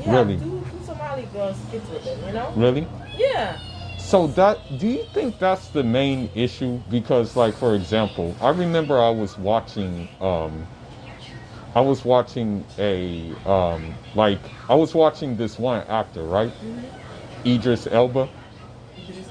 Yeah, Really? two Somali girls kids with him, you know? Really? Yeah. So do you think that's the main issue? Because like for example, I remember I was watching I was watching this one actor, right? Idris Elba.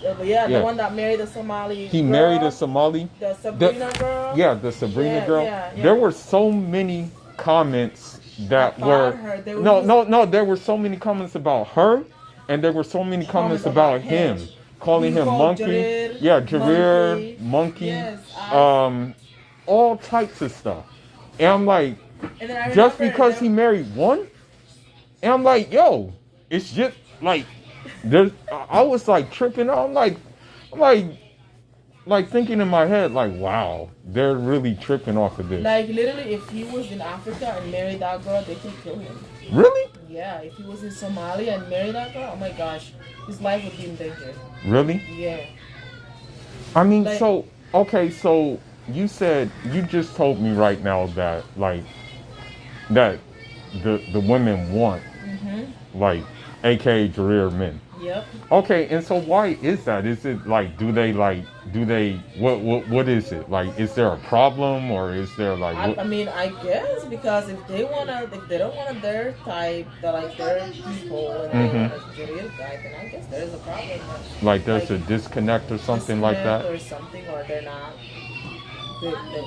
But yeah, the Yeah. one that married the Somali He married a girl, Somali. the The, Sabrina girl. yeah, the Sabrina Yeah, girl. yeah, There yeah. were so many comments that About were her, they were no, just no, no. There were so many comments about her, and there were so many comments comments about about him, him. calling Being him called monkey. Jarir, Yeah, Jareer, monkey. monkey, Yes, um, all types of stuff. And I'm like, and then I just remember because he married one, and I'm like, yo, it's just like there's. I was like tripping. I'm like thinking in my head, like, wow, they're really tripping off of this. like literally, if he was in Africa and married that girl, they could kill him. Really? Yeah, if he was in Somalia and married that girl, oh my gosh, his life would be in danger. Really? Yeah. I mean, Like- so okay, so you said you just told me right now that like that the women want like AKA career men. Yep. Okay, and so why is that? Is it like do they what is it? Like is there a problem or is there like I mean, I guess because if they don't want their type, like their people, and they want a real guy, then I guess there is a problem. like there's a disconnect or something like that? or something, or they're not.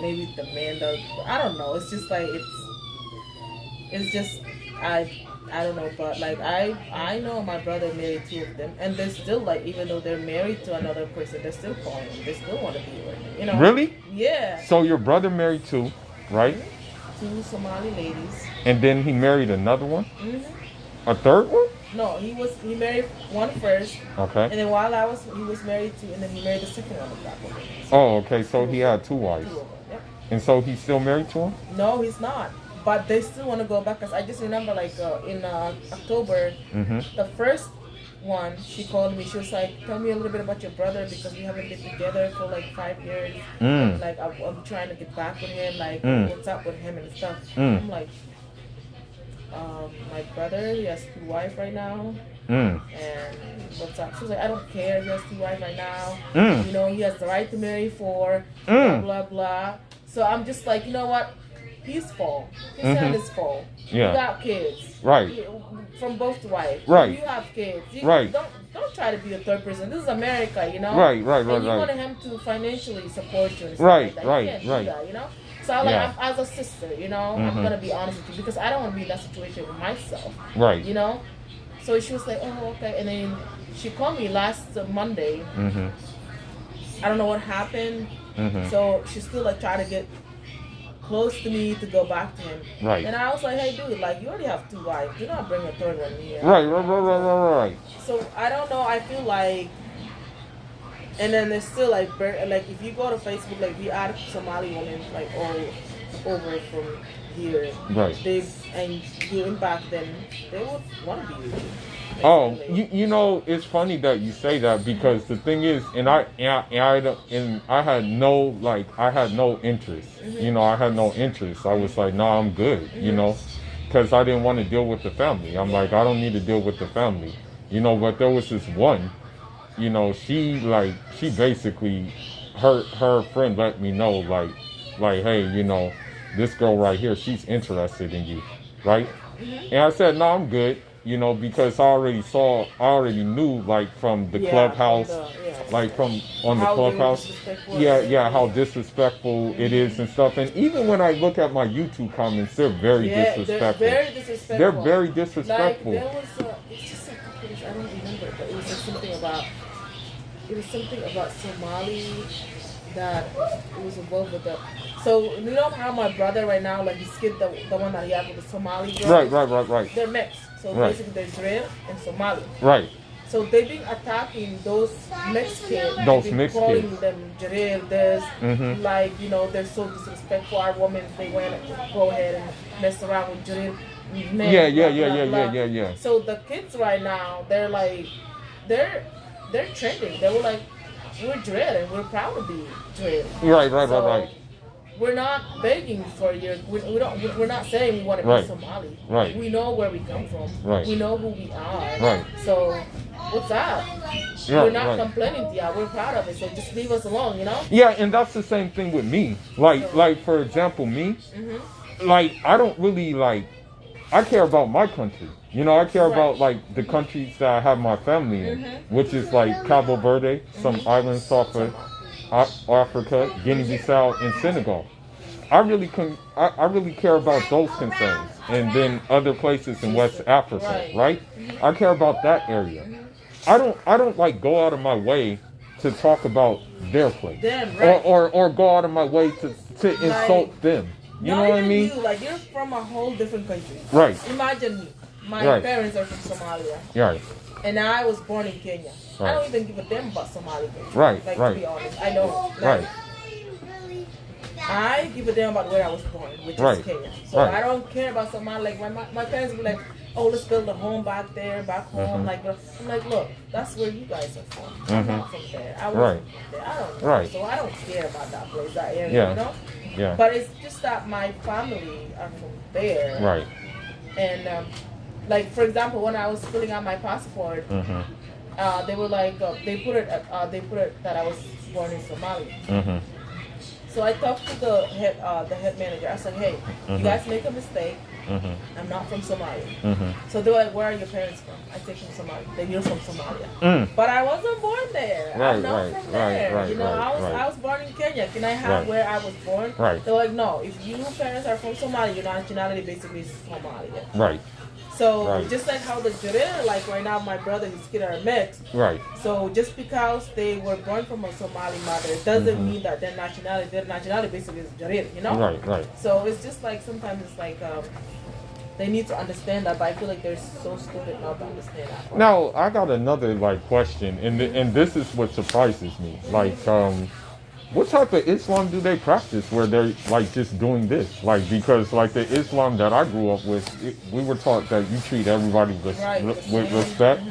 Maybe the man does. I don't know. It's just like it's just I don't know, but like I know my brother married two of them, and they're still like even though they're married to another person, they're still calling him. They still want to be with him. You know? Really? Yeah. So your brother married two, right? Two Somali ladies. And then he married another one? Mm-hmm. A third one? No, he married one first, Okay. and then while he was married to, and then he married the second one of that woman. Oh, okay. So he had two wives. Two of them. Yep. And so he's still married to him? No, he's not. But they still want to go back. Cause I just remember, like in October, the first one, she called me. She was like, "Tell me a little bit about your brother because we haven't been together for like 5 years. And, like I'm trying to get back with him. Like what's up with him and stuff." I'm like, my brother, he has two wives right now. And what's up? She was like, "I don't care. He has two wives right now. You know, he has the right to marry four. Blah blah blah." So I'm just like, you know what? He's full. His hand is full. Yeah. You got kids. Right. From both wives. Right. You have kids. Right. Don't try to be a third person. This is America, you know? Right. And you wanted him to financially support you and stuff Right, like that. right, You can't right. do that, you know? So I'm like, Yeah. as a sister, you know, I'm gonna be honest with you because I don't want to be in that situation with myself. Right. You know? So she was like, "Oh, okay." And then she called me last Monday. I don't know what happened. So she's still like trying to get close to me to go back to him. Right. And I was like, "Hey, dude, like you already have two wives. Do not bring a third one here." Right. So I don't know. I feel like, and then there's still like if you go to Facebook, like we add Somali women like all over from here. Right. And going back then, they would want to be with you. Oh, you know, it's funny that you say that because the thing is, I had no interest. You know, I had no interest. I was like, no, I'm good. You know, because I didn't want to deal with the family. I'm like, I don't need to deal with the family. You know, but there was this one. You know, she basically, her friend let me know like, hey, you know, this girl right here, she's interested in you, right? And I said, no, I'm good. You know, because I already knew, like, from the clubhouse, like, from on the clubhouse, how disrespectful it is and stuff. And even when I look at my YouTube comments, they're very disrespectful. They're very disrespectful. Like, there was it's just a couple of, I don't remember, but it was like something about Somali that it was involved with that. So you know how my brother right now, like his kid, the one that he had with the Somali girl. Right. They're mixed. So basically, there's Israel and Somali. Right. So they've been attacking those mixed kids. Calling them Jareel, like, you know, they're so disrespectful. Our women, they want to go ahead and mess around with Jareel. Yeah. So the kids right now, they're like, they're trending. They were like, we're Jareel and we're proud to be Jareel. Right. we're not begging for your. We don't. We're not saying we want to be Right. Somali. Right. We know where we come from. Right. We know who we are. Right. So, what's up? Yeah, we're not right. complaining. Yeah, we're proud of it. So just leave us alone. You know. Yeah, and that's the same thing with me. Like for example, me. Like I don't really like. I care about my country. You know, I care about like the countries that I have my family in, which is like Cabo Verde, some islands off of Africa, Guinea-Bissau, and Senegal. I really care about those concerns, and then other places in West Africa, right? I care about that area. I don't like go out of my way to talk about their place, or go out of my way to insult them. You know what I mean? Like you're from a whole different country. Right. Imagine me. My parents are from Somalia. Right. And I was born in Kenya. Right. I don't even give a damn about Somali country. Right. Like right. to be honest, I don't. Like, Right. I give a damn about where I was born, which is Kenya. So I don't care about Somali. Like my parents be like, oh, let's build a home back there, back home. Like I'm like, look, that's where you guys are from. I'm not from there. I was from there. I don't know. So I don't care about that place, that area. You know. Yeah. But it's just that my family are from there. Right. And like for example, when I was filling out my passport, they were like they put it that I was born in Somalia. So I talked to the head manager. I said, hey, you guys make a mistake. I'm not from Somalia. So they were like, where are your parents from? I said from Somalia. Then you're from Somalia. But I wasn't born there. I'm not from there. You know, I was born in Kenya. Can I have where I was born? They're like, no, if your parents are from Somalia, your nationality basically is Somalia. Right. So just like how the Jarere, like right now my brother and his kid are mixed. Right. So just because they were born from a Somali mother doesn't mean that their nationality basically is Jarere, you know? Right. So it's just like sometimes it's like they need to understand that, but I feel like they're so stupid not to understand that. Now I got another like question, and this is what surprises me. Like, what type of Islam do they practice where they're like just doing this? Like, because like the Islam that I grew up with, we were taught that you treat everybody with respect.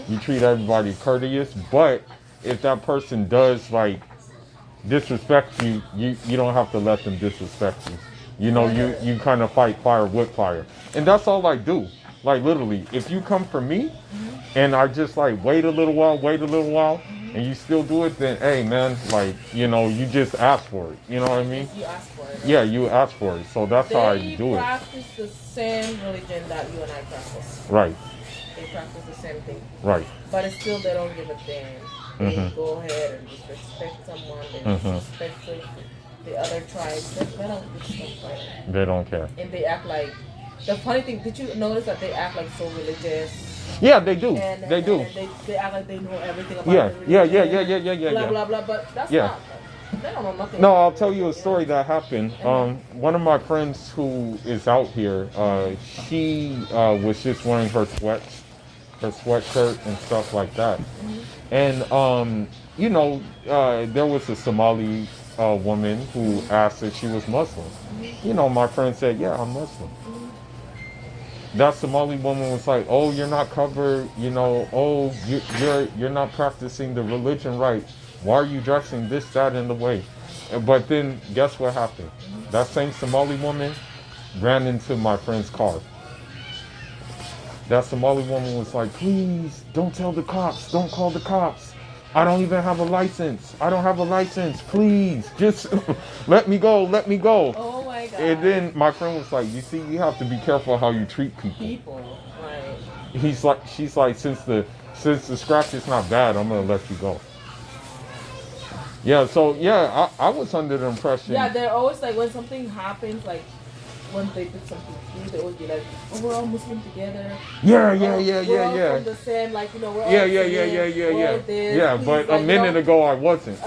You treat everybody courteous, but if that person does like disrespect you, you don't have to let them disrespect you. You know, you kind of fight fire with fire. And that's all I do. Like literally, if you come for me and I just like wait a little while, and you still do it, then hey man, like, you know, you just ask for it. You know what I mean? You ask for it. Yeah, you ask for it. So that's how I do it. They practice the same religion that you and I practice. Right. They practice the same thing. Right. But it's still they don't give a damn. They go ahead and disrespect someone. They disrespect the other tribes. They don't give stuff like that. They don't care. And they act like, the funny thing, did you notice that they act like so religious? Yeah, they do. And they do. And they act like they know everything about the religion. Blah, blah, blah. But that's not, they don't know nothing. No, I'll tell you a story that happened. One of my friends who is out here, she was just wearing her sweatshirt and stuff like that. And, you know, there was a Somali woman who asked if she was Muslim. You know, my friend said, yeah, I'm Muslim. That Somali woman was like, oh, you're not covered, you know, oh, you're not practicing the religion right. Why are you dressing this, that, and the way? But then guess what happened? That same Somali woman ran into my friend's car. That Somali woman was like, please, don't tell the cops, don't call the cops. I don't even have a license. I don't have a license. Please, just let me go. Let me go. Oh my God. And then my friend was like, you see, you have to be careful how you treat people. Right. She's like, since the scratch is not bad, I'm gonna let you go. Yeah. So yeah, I was under the impression. Yeah, they're always like when something happens, like when they did something true, they always be like, oh, we're all Muslim together. Yeah. We're all from the same, like, you know, we're all Yeah, but a minute ago I wasn't.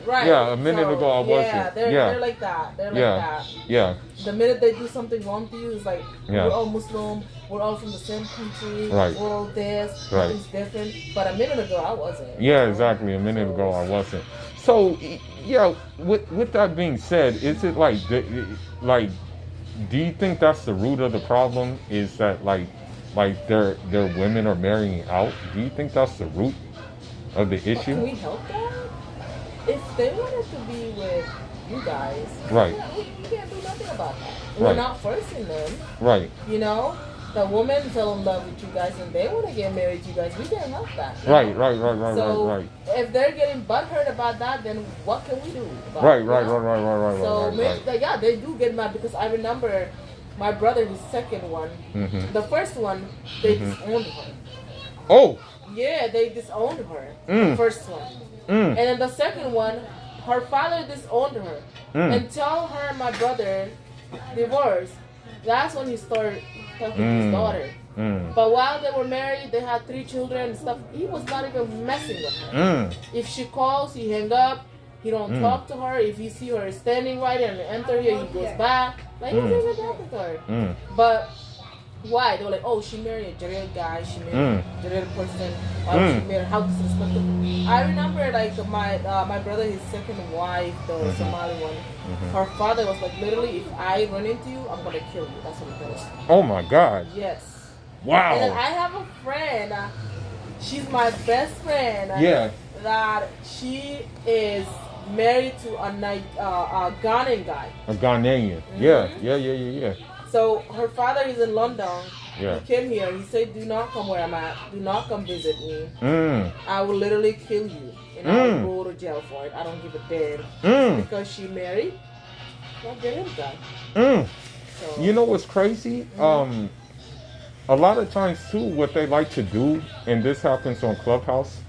Right. Yeah, a minute ago I wasn't. Yeah, they're like that. They're like that. Yeah. The minute they do something wrong to you, it's like, we're all Muslim, we're all from the same country, right. We're all this, nothing's different. But a minute ago I wasn't. Yeah, exactly. A minute ago I wasn't. So, yeah, with that being said, is it like do you think that's the root of the problem? Is that like their women are marrying out? Do you think that's the root of the issue? Can we help that? If they wanted to be with you guys. Right. We can't do nothing about that. Right. We're not forcing them. Right. You know, the woman fell in love with you guys and they want to get married to you guys. We can't help that. Right. Know? Right. So Right. if they're getting butthurt about that, then what can we do? About Right. it, Right. you know? Right. So Right. yeah, they do get mad because I remember my brother, his second one, Mm-hmm. the first one, they disowned her. Oh. Yeah, they disowned her. Mm. The first one. And then the second one, her father disowned her. Until her and my brother divorced, that's when he started talking to his daughter. But while they were married, they had 3 children and stuff. He was not even messing with her. If she calls, he hang up. He don't talk to her. If he see her standing right and enter here, he goes back. Like, he doesn't even talk with her. But why? They were like, oh, she married a jail guy. She married a jail person. She married how disrespectful. I remember, like, my brother, his second wife, the Somali one, her father was like, literally, if I run into you, I'm going to kill you. That's what he told her. Oh, my God. Yes. Wow. And then I have a friend. She's my best friend. Yeah. That she is married to a Ghanaian guy. A Ghanaian. Yeah. So her father is in London. Yeah. He came here. He said, do not come where I'm at. Do not come visit me. Mm. I will literally kill you. And I will go to jail for it. I don't give a damn. Because she married a Ghanaian guy. So, You know what's crazy? A lot of times too, what they like to do, and this happens on Clubhouse,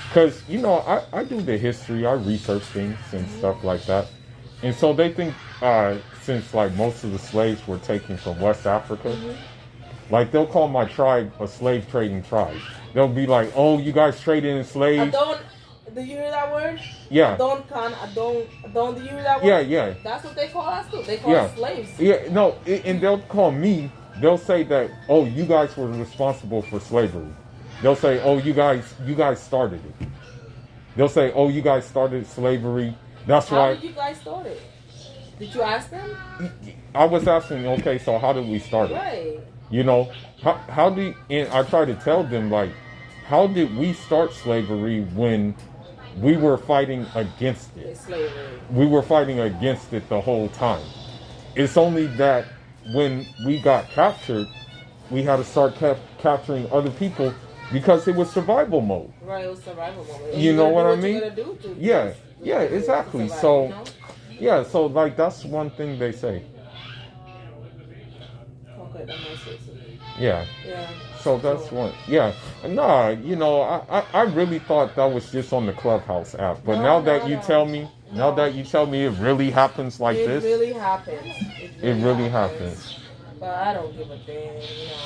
because you know I do the history, I research things and stuff like that, and so they think since like most of the slaves were taken from West Africa, like they'll call my tribe a slave trading tribe. They'll be like, oh, you guys traded in slaves. Do you hear that word? Yeah. Do you hear that word? Yeah. That's what they call us too. They call us slaves. Yeah, no, and they'll call me, they'll say that, oh, you guys were responsible for slavery. They'll say, oh, you guys started it. They'll say, oh, you guys started slavery. That's why. How did you guys start it? Did you ask them? I was asking, okay, so how did we start it? Right. You know, how do you, and I try to tell them, like, how did we start slavery when we were fighting against it? Slavery. We were fighting against it the whole time. It's only that when we got captured, we had to start capturing other people because it was survival mode. Right, it was survival mode. You know what I mean? Yeah, exactly. Survive, so, you know? yeah, so like that's one thing they say. Okay, that might say something. Yeah. Yeah. So that's one. Yeah. Nah, you know, I really thought that was just on the Clubhouse app, but now that you tell me it really happens like this. It really happens. It really happens. But I don't give a damn, you know.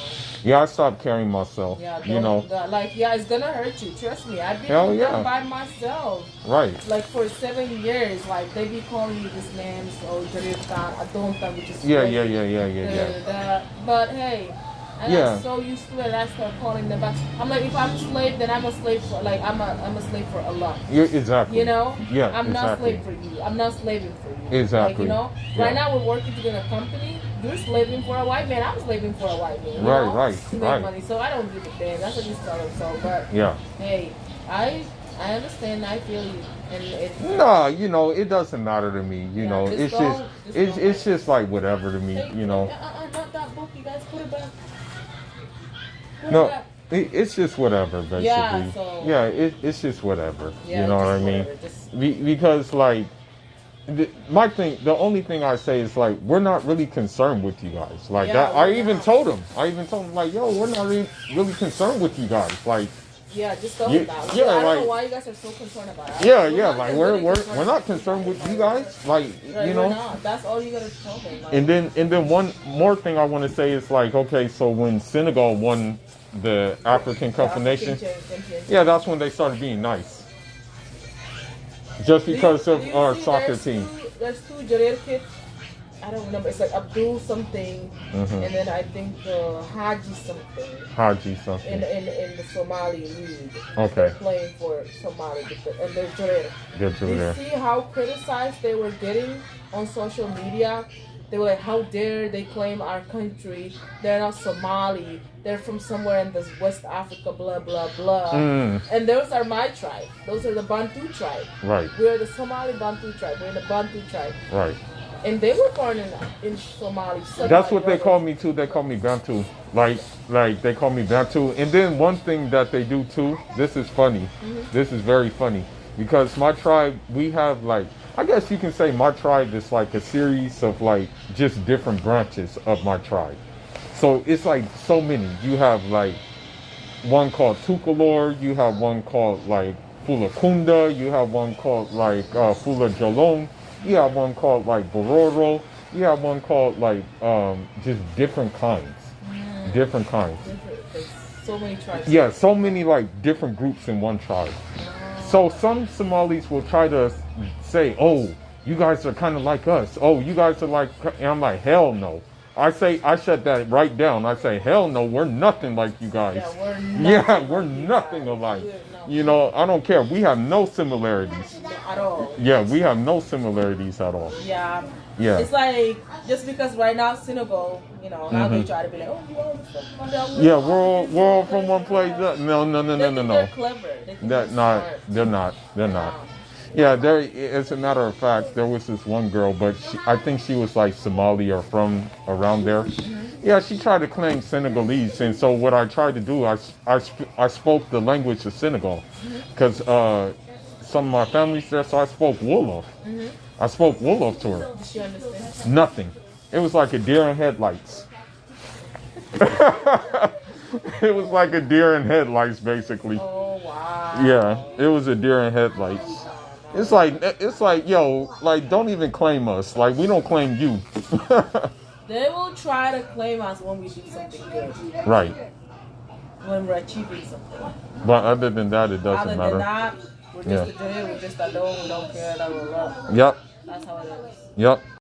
Yeah, I stopped carrying myself. Yeah, you know. It's gonna hurt you. Trust me. I've been yeah. by myself. Right. Like for 7 years, like they be calling me this names or I don't think which is Yeah. But hey, and I'm so used to it. I start calling them back. I'm like, if I'm a slave, then I'm a slave for I'm a slave for Allah. Yeah, exactly. You know. Yeah. I'm not exactly. slave for you. I'm not slaving for you. Exactly. Like, you know. Yeah. Right now we're working together in a company. You're slaving for a white man. I'm slaving for a white man. You know? Right. To make money. So I don't give a damn. That's what you tell them. So, but yeah. Hey, I understand. I feel you. And it's no, you know, it doesn't matter to me. You know, it's just like whatever to me. Hey, you know. Not that book. You guys put it back. No, it's just whatever, basically. Yeah, so, it's just whatever. Yeah, you know what I mean? Because like, the only thing I say is like, we're not really concerned with you guys. Like that. I even told them like, yo, we're not really concerned with you guys. Like. Yeah, just tell them that. Yeah, I don't like, know why you guys are so concerned about it. Yeah, like we're not concerned with you guys. Like, right, you know. We're not. That's all you gotta tell them. Like, And then one more thing I want to say is like, okay, so when Senegal won the African Cup of Nations, yeah, that's when they started being nice. Just because of our soccer team. There's 2 Jareel kids. I don't remember. It's like Abdul something, and then I think Haji something. In the Somali league. Okay. They're playing for Somali, and they're Jareel. You see how criticized they were getting on social media They were like, how dare they claim our country? They're not Somali. They're from somewhere in this West Africa, blah, blah, blah. And those are my tribe. Those are the Bantu tribe. Right. We're the Somali Bantu tribe. We're the Bantu tribe. Right. And they were born in Somali. That's what they call me too. They call me Bantu. Like they call me Bantu. And then one thing that they do too, this is funny. This is very funny. Because my tribe, we have like, I guess you can say my tribe is like a series of like just different branches of my tribe. So it's like so many. You have like one called Tukalor, you have one called like Fulakunda, you have one called like Fula Jolong, you have one called like Bororo, you have one called like just different kinds. Different kinds. There's so many tribes. Yeah, so many like different groups in one tribe. So some Somalis will try to say, oh, you guys are kind of like us. Oh, you guys are like, and I'm like, hell no. I shut that right down. I say, hell no, we're nothing like you guys. We're nothing alike. You know, I don't care. We have no similarities. At all. Yeah, we have no similarities at all. Yeah. Yeah. It's like, just because right now Senegal, you know, now they try to be like, oh, we're all from Mandela. Yeah, we're all from one place. No. They're clever. They're They're not. Yeah, as a matter of fact, there was this one girl, but I think she was like Somali or from around there. Yeah, she tried to claim Senegalese, and so what I tried to do, I spoke the language of Senegal, because some of my family's there, so I spoke Wolof. I spoke Wolof to her. Did she understand? Nothing. It was like a deer in headlights. It was like a deer in headlights, basically. Oh, wow. Yeah, it was a deer in headlights. It's like, yo, like, don't even claim us. Like, we don't claim you. They will try to claim us when we do something good. Right. When we're achieving something. But other than that, it doesn't Other matter. than that, we're just a day, we're just alone, we don't care, blah, blah, blah. Yep. That's how it is. Yep.